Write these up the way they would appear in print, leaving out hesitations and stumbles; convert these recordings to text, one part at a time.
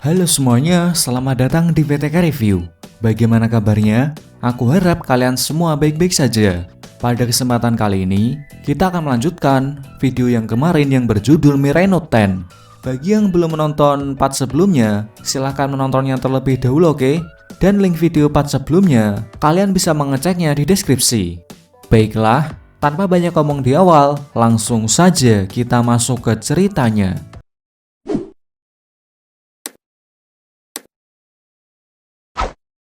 Halo semuanya, selamat datang di PTK Review. Bagaimana kabarnya? Aku harap kalian semua baik-baik saja. Pada kesempatan kali ini, kita akan melanjutkan video yang kemarin yang berjudul Mirai Note 10. Bagi yang belum menonton part sebelumnya, silahkan menontonnya terlebih dahulu, oke? Dan link video part sebelumnya, kalian bisa mengeceknya di deskripsi. Baiklah, tanpa banyak ngomong di awal, langsung saja kita masuk ke ceritanya.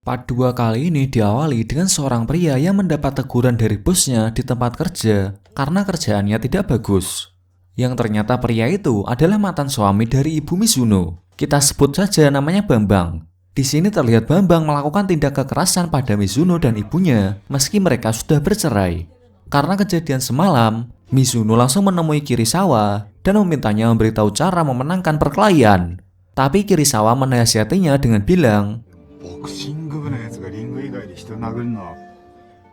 Part 2 kali ini diawali dengan seorang pria yang mendapat teguran dari bosnya di tempat kerja karena kerjaannya tidak bagus. Yang ternyata pria itu adalah mantan suami dari Ibu Mizuno. Kita sebut saja namanya Bambang. Di sini terlihat Bambang melakukan tindak kekerasan pada Mizuno dan ibunya meski mereka sudah bercerai. Karena kejadian semalam, Mizuno langsung menemui Kirisawa dan memintanya memberitahu cara memenangkan perkelahian. Tapi Kirisawa menasihatinya dengan bilang,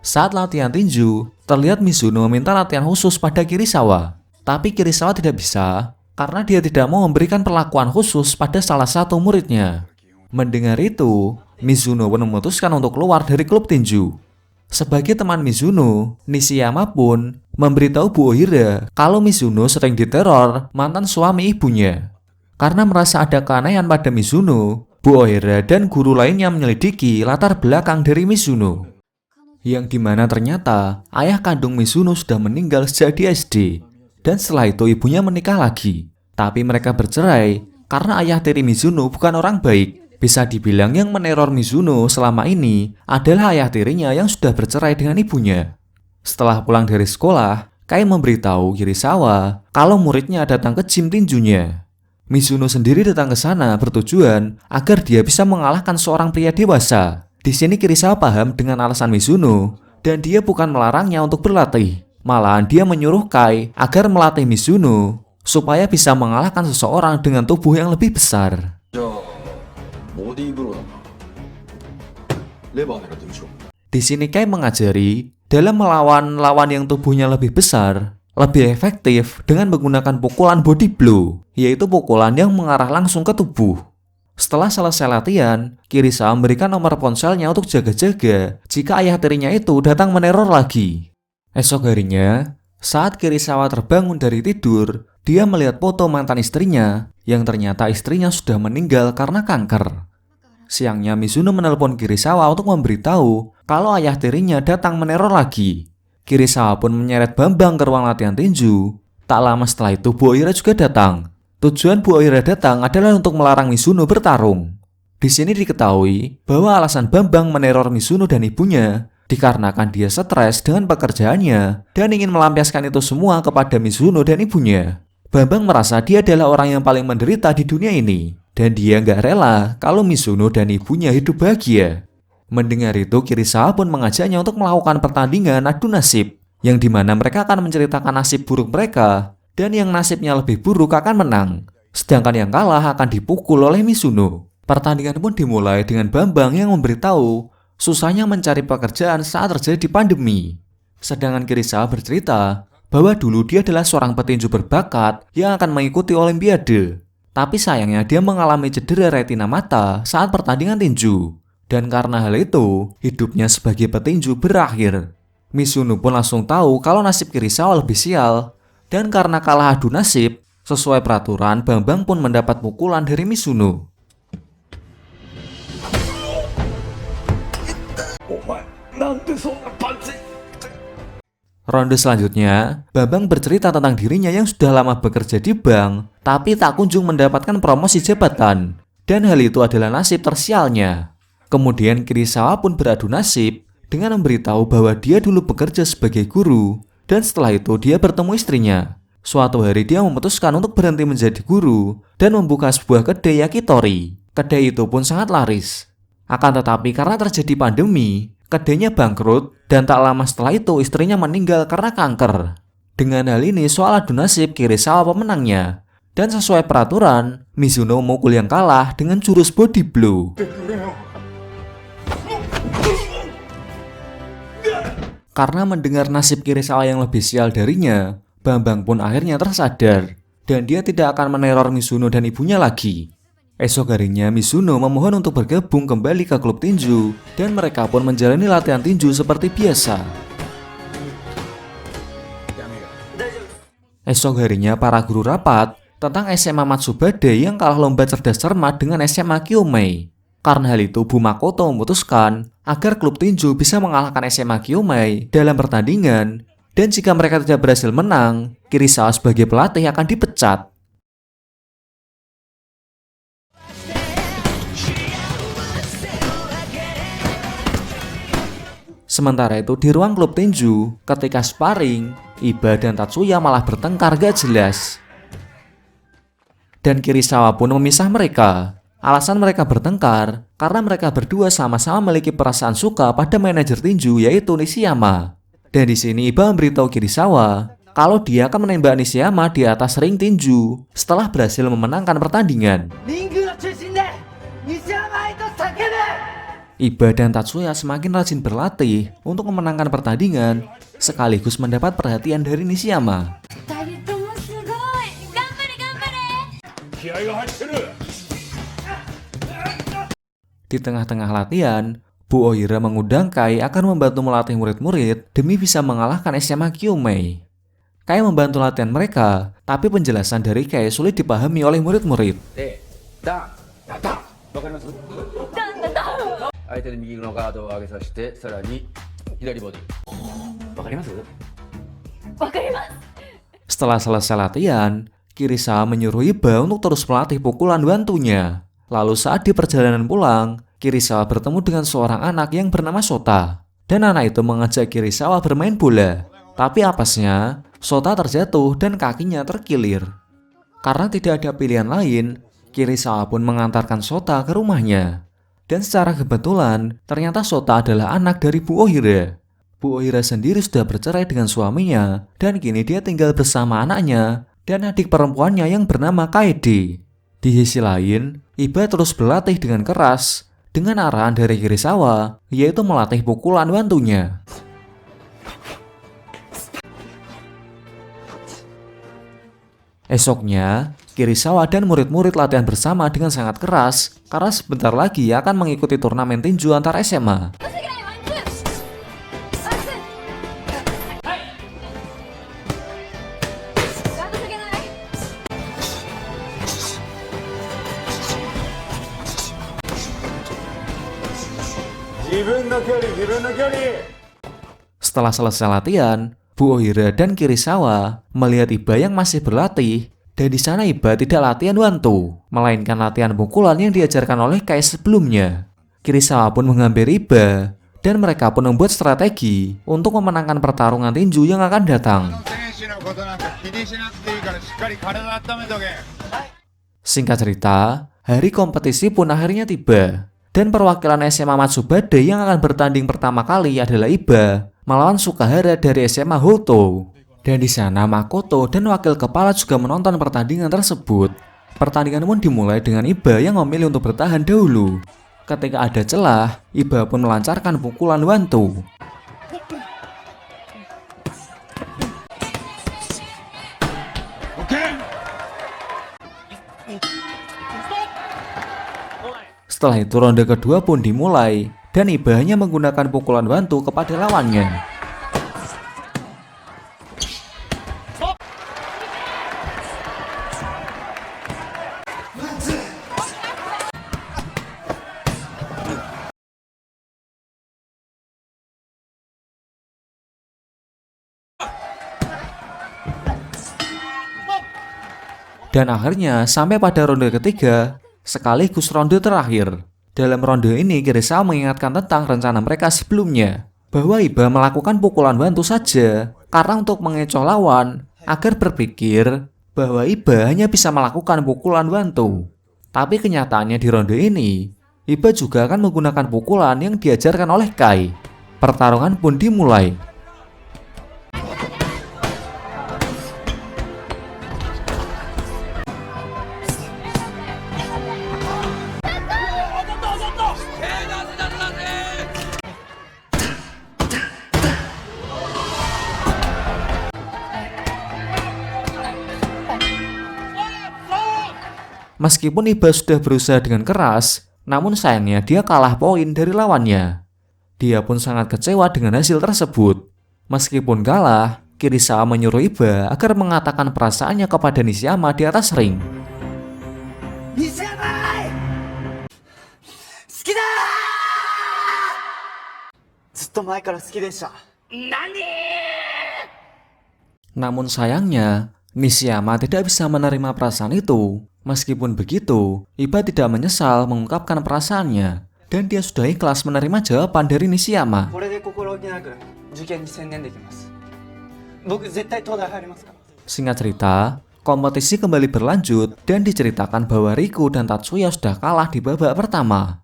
saat latihan tinju, terlihat Mizuno meminta latihan khusus pada Kirisawa. Tapi Kirisawa tidak bisa karena dia tidak mau memberikan perlakuan khusus pada salah satu muridnya. Mendengar itu, Mizuno pun memutuskan untuk keluar dari klub tinju. Sebagai teman Mizuno, Nishiyama pun memberitahu Bu Ohira kalau Mizuno sering diteror mantan suami ibunya. Karena merasa ada keanehan pada Mizuno, Bu Ohira dan guru lainnya menyelidiki latar belakang dari Mizuno. Yang dimana ternyata ayah kandung Mizuno sudah meninggal sejak di SD. Dan setelah itu ibunya menikah lagi. Tapi mereka bercerai karena ayah tiri Mizuno bukan orang baik. Bisa dibilang yang meneror Mizuno selama ini adalah ayah tirinya yang sudah bercerai dengan ibunya. Setelah pulang dari sekolah, Kai memberitahu Kirisawa kalau muridnya datang ke gym tinjunya. Mizuno sendiri datang ke sana bertujuan agar dia bisa mengalahkan seorang pria dewasa. Di sini Kirisawa paham dengan alasan Mizuno dan dia bukan melarangnya untuk berlatih. Malahan dia menyuruh Kai agar melatih Mizuno supaya bisa mengalahkan seseorang dengan tubuh yang lebih besar. Di sini Kai mengajari dalam melawan lawan yang tubuhnya lebih besar, lebih efektif dengan menggunakan pukulan body blow, yaitu pukulan yang mengarah langsung ke tubuh. Setelah selesai latihan, Kirisawa memberikan nomor ponselnya untuk jaga-jaga jika ayah tirinya itu datang meneror lagi. Esok harinya, saat Kirisawa terbangun dari tidur, dia melihat foto mantan istrinya yang ternyata istrinya sudah meninggal karena kanker. Siangnya Mizuno menelpon Kirisawa untuk memberitahu kalau ayah tirinya datang meneror lagi. Kirisawa pun menyeret Bambang ke ruang latihan tinju. Tak lama setelah itu Bu Ohira juga datang. Tujuan Bu Ohira datang adalah untuk melarang Mizuno bertarung. Di sini diketahui bahwa alasan Bambang meneror Mizuno dan ibunya dikarenakan dia stres dengan pekerjaannya dan ingin melampiaskan itu semua kepada Mizuno dan ibunya. Bambang merasa dia adalah orang yang paling menderita di dunia ini dan dia nggak rela kalau Mizuno dan ibunya hidup bahagia. Mendengar itu, Kirisawa pun mengajaknya untuk melakukan pertandingan adu nasib, yang dimana mereka akan menceritakan nasib buruk mereka, dan yang nasibnya lebih buruk akan menang, sedangkan yang kalah akan dipukul oleh Mizuno. Pertandingan pun dimulai dengan Bambang yang memberitahu susahnya mencari pekerjaan saat terjadi pandemi. Sedangkan Kirisawa bercerita bahwa dulu dia adalah seorang petinju berbakat yang akan mengikuti Olimpiade. Tapi sayangnya dia mengalami cedera retina mata saat pertandingan tinju. Dan karena hal itu, hidupnya sebagai petinju berakhir. Mizuno pun langsung tahu kalau nasib Kirisawa lebih sial. Dan karena kalah adu nasib, sesuai peraturan, Bambang pun mendapat pukulan dari Mizuno. Ronde selanjutnya, Bambang bercerita tentang dirinya yang sudah lama bekerja di bank, tapi tak kunjung mendapatkan promosi jabatan. Dan hal itu adalah nasib tersialnya. Kemudian Kirisawa pun beradu nasib dengan memberitahu bahwa dia dulu bekerja sebagai guru dan setelah itu dia bertemu istrinya. Suatu hari dia memutuskan untuk berhenti menjadi guru dan membuka sebuah kedai yakitori. Kedai itu pun sangat laris. Akan tetapi karena terjadi pandemi, kedainya bangkrut dan tak lama setelah itu istrinya meninggal karena kanker. Dengan hal ini soal adu nasib Kirisawa pemenangnya. Dan sesuai peraturan, Mizuno memukul yang kalah dengan jurus body blow. Karena mendengar nasib Kirisawa yang lebih sial darinya, Bambang pun akhirnya tersadar dan dia tidak akan meneror Mizuno dan ibunya lagi. Esok harinya Mizuno memohon untuk bergabung kembali ke klub tinju dan mereka pun menjalani latihan tinju seperti biasa. Esok harinya para guru rapat tentang SMA Matsubade yang kalah lomba cerdas cermat dengan SMA Kyomei. Karena hal itu, Bu Makoto memutuskan agar klub tinju bisa mengalahkan SMA Kyomei dalam pertandingan, dan jika mereka tidak berhasil menang, Kirisawa sebagai pelatih akan dipecat. Sementara itu di ruang klub tinju, ketika sparring, Iba dan Tatsuya malah bertengkar gak jelas. Dan Kirisawa pun memisah mereka. Alasan mereka bertengkar karena mereka berdua sama-sama memiliki perasaan suka pada manajer tinju yaitu Nishiyama. Dan di sini Iba memberitahu Kirisawa kalau dia akan menembak Nishiyama di atas ring tinju setelah berhasil memenangkan pertandingan. Iba dan Tatsuya semakin rajin berlatih untuk memenangkan pertandingan sekaligus mendapat perhatian dari Nishiyama. Di tengah-tengah latihan, Bu Ohira mengundang Kai akan membantu melatih murid-murid demi bisa mengalahkan SMA Kyomei. Kai membantu latihan mereka, tapi penjelasan dari Kai sulit dipahami oleh murid-murid. Setelah selesai latihan, Kirisawa menyuruh Iba untuk terus melatih pukulan bantunya. Lalu saat di perjalanan pulang, Kirisawa bertemu dengan seorang anak yang bernama Sota. Dan anak itu mengajak Kirisawa bermain bola. Tapi apesnya, Sota terjatuh dan kakinya terkilir. Karena tidak ada pilihan lain, Kirisawa pun mengantarkan Sota ke rumahnya. Dan secara kebetulan, ternyata Sota adalah anak dari Bu Ohira. Bu Ohira sendiri sudah bercerai dengan suaminya, dan kini dia tinggal bersama anaknya dan adik perempuannya yang bernama Kaede. Di sisi lain, Iba terus berlatih dengan keras dengan arahan dari Kirisawa, yaitu melatih pukulan bantunya. Esoknya, Kirisawa dan murid-murid latihan bersama dengan sangat keras karena sebentar lagi akan mengikuti turnamen tinju antar SMA. Setelah selesai latihan, Bu Ohira dan Kirisawa melihat Iba yang masih berlatih, dan di sana Iba tidak latihan wantu, melainkan latihan pukulan yang diajarkan oleh Kai sebelumnya. Kirisawa pun menghampiri Iba, dan mereka pun membuat strategi untuk memenangkan pertarungan tinju yang akan datang. Singkat cerita, hari kompetisi pun akhirnya tiba. Dan perwakilan SMA Matsubade yang akan bertanding pertama kali adalah Iba melawan Sukahara dari SMA Hoto. Dan di sana Makoto dan wakil kepala juga menonton pertandingan tersebut. Pertandingan pun dimulai dengan Iba yang memilih untuk bertahan dahulu. Ketika ada celah, Iba pun melancarkan pukulan wantu. Setelah itu ronde kedua pun dimulai, dan Iba hanya menggunakan pukulan bantu kepada lawannya. Dan akhirnya sampai pada ronde ketiga, sekaligus ronde terakhir. Dalam ronde ini, Kirisawa mengingatkan tentang rencana mereka sebelumnya, bahwa Iba melakukan pukulan bantu saja karena untuk mengecoh lawan agar berpikir bahwa Iba hanya bisa melakukan pukulan bantu. Tapi kenyataannya di ronde ini, Iba juga akan menggunakan pukulan yang diajarkan oleh Kai. Pertarungan pun dimulai. Meskipun Iba sudah berusaha dengan keras, namun sayangnya dia kalah poin dari lawannya. Dia pun sangat kecewa dengan hasil tersebut. Meskipun kalah, Kirisawa menyuruh Iba agar mengatakan perasaannya kepada Nishiyama di atas ring. Namun sayangnya, Nishiyama tidak bisa menerima perasaan itu. Meskipun begitu, Iba tidak menyesal mengungkapkan perasaannya, dan dia sudah ikhlas menerima jawaban dari Nishiyama. Singkat cerita, kompetisi kembali berlanjut dan diceritakan bahwa Riku dan Tatsuya sudah kalah di babak pertama.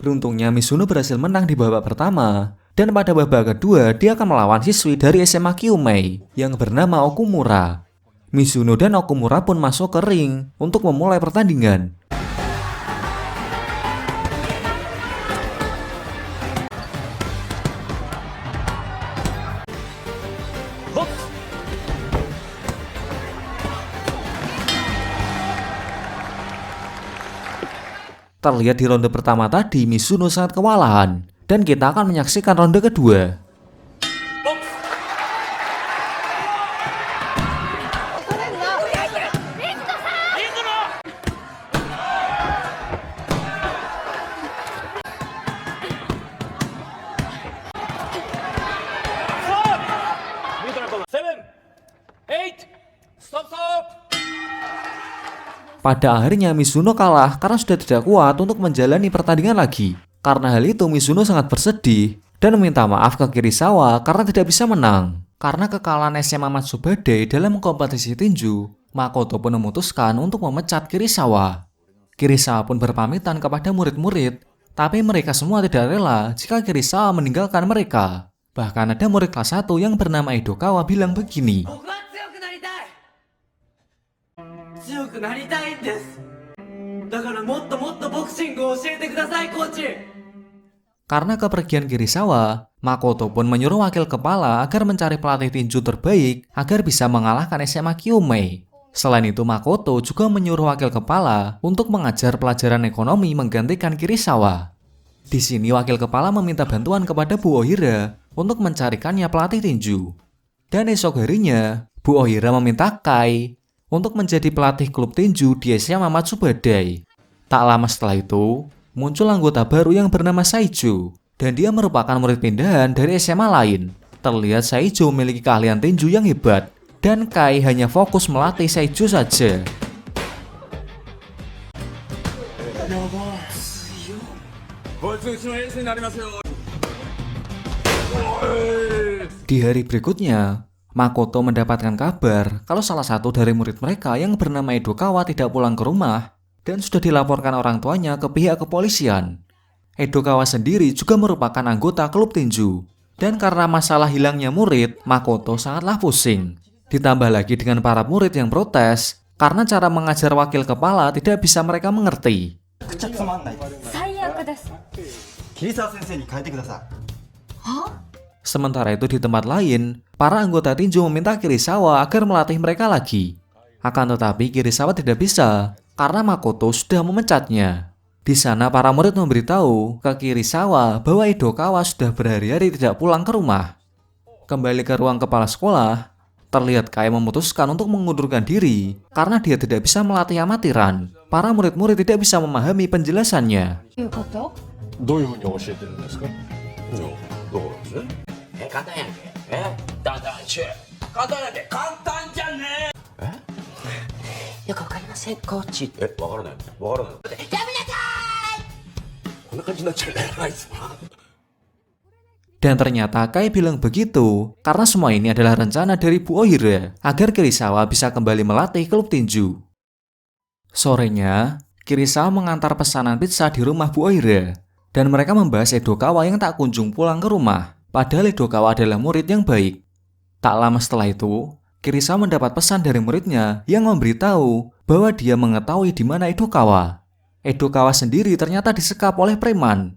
Beruntungnya Mizuno berhasil menang di babak pertama, dan pada babak kedua dia akan melawan siswi dari SMA Kyumei yang bernama Okumura. Mizuno dan Okumura pun masuk ke ring untuk memulai pertandingan. Terlihat di ronde pertama tadi Mizuno sangat kewalahan, dan kita akan menyaksikan ronde kedua. Pada akhirnya Mizuno kalah karena sudah tidak kuat untuk menjalani pertandingan lagi. Karena hal itu Mizuno sangat bersedih dan meminta maaf ke Kirisawa karena tidak bisa menang. Karena kekalahan SMA Matsubade dalam kompetisi tinju, Makoto pun memutuskan untuk memecat Kirisawa. Kirisawa pun berpamitan kepada murid-murid, tapi mereka semua tidak rela jika Kirisawa meninggalkan mereka. Bahkan ada murid kelas 1 yang bernama Edokawa bilang begini. Karena kepergian Kirisawa, Makoto pun menyuruh wakil kepala agar mencari pelatih tinju terbaik agar bisa mengalahkan SMA Kyumei. Selain itu, Makoto juga menyuruh wakil kepala untuk mengajar pelajaran ekonomi menggantikan Kirisawa. Di sini wakil kepala meminta bantuan kepada Bu Ohira untuk mencarikannya pelatih tinju. Dan esok harinya, Bu Ohira meminta Kai untuk menjadi pelatih klub tinju di SMA Matsubadai. Tak lama setelah itu, muncul anggota baru yang bernama Saijo, dan dia merupakan murid pindahan dari SMA lain. Terlihat Saijo memiliki keahlian tinju yang hebat, dan Kai hanya fokus melatih Saijo saja. Di hari berikutnya, Makoto mendapatkan kabar kalau salah satu dari murid mereka yang bernama Edokawa tidak pulang ke rumah dan sudah dilaporkan orang tuanya ke pihak kepolisian. Edokawa sendiri juga merupakan anggota klub tinju, dan karena masalah hilangnya murid, Makoto sangatlah pusing. Ditambah lagi dengan para murid yang protes karena cara mengajar wakil kepala tidak bisa mereka mengerti. Sementara itu di tempat lain, para anggota tinju meminta Kirisawa agar melatih mereka lagi. Akan tetapi Kirisawa tidak bisa karena Makoto sudah memecatnya. Di sana para murid memberitahu ke Kirisawa bahwa Edokawa sudah berhari-hari tidak pulang ke rumah. Kembali ke ruang kepala sekolah, terlihat Kai memutuskan untuk mengundurkan diri karena dia tidak bisa melatih amatiran. Para murid-murid tidak bisa memahami penjelasannya. Dan ternyata Kai bilang begitu karena semua ini adalah rencana dari Bu Ohira agar Kirisawa bisa kembali melatih klub tinju. Sorenya, Kirisawa mengantar pesanan pizza di rumah Bu Ohira dan mereka membahas Edokawa yang tak kunjung pulang ke rumah. Padahal Edokawa adalah murid yang baik. Tak lama setelah itu, Kirisawa mendapat pesan dari muridnya yang memberitahu bahwa dia mengetahui di mana Edokawa. Edokawa sendiri ternyata disekap oleh preman.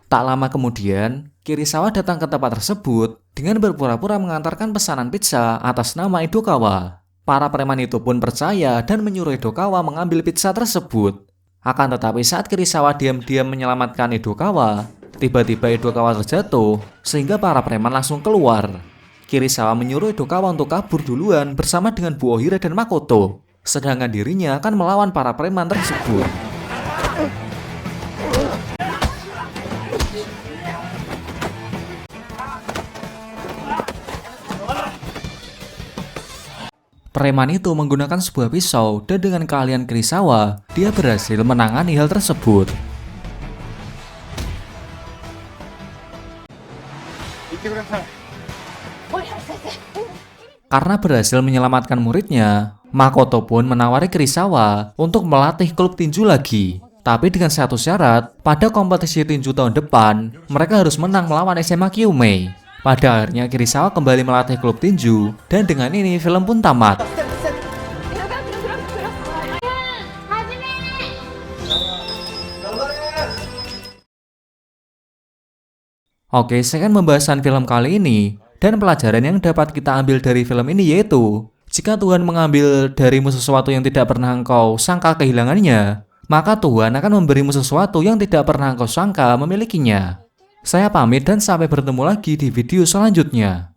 Tak lama kemudian, Kirisawa datang ke tempat tersebut dengan berpura-pura mengantarkan pesanan pizza atas nama Edokawa. Para preman itu pun percaya dan menyuruh Edokawa mengambil pizza tersebut. Akan tetapi saat Kirisawa diam-diam menyelamatkan Edokawa, tiba-tiba Edokawa terjatuh sehingga para preman langsung keluar. Kirisawa menyuruh Edokawa untuk kabur duluan bersama dengan Bu Ohira dan Makoto, sedangkan dirinya akan melawan para preman tersebut. Preman itu menggunakan sebuah pisau dan dengan keahlian Kirisawa, dia berhasil menangani hal tersebut. Karena berhasil menyelamatkan muridnya, Makoto pun menawari Kirisawa untuk melatih klub tinju lagi. Tapi dengan satu syarat, pada kompetisi tinju tahun depan, mereka harus menang melawan SMA Kyumei. Pada akhirnya Kirisawa kembali melatih klub tinju, dan dengan ini film pun tamat. Oke, sekian pembahasan film kali ini. Dan pelajaran yang dapat kita ambil dari film ini yaitu, jika Tuhan mengambil darimu sesuatu yang tidak pernah engkau sangka kehilangannya, maka Tuhan akan memberimu sesuatu yang tidak pernah engkau sangka memilikinya. Saya pamit dan sampai bertemu lagi di video selanjutnya.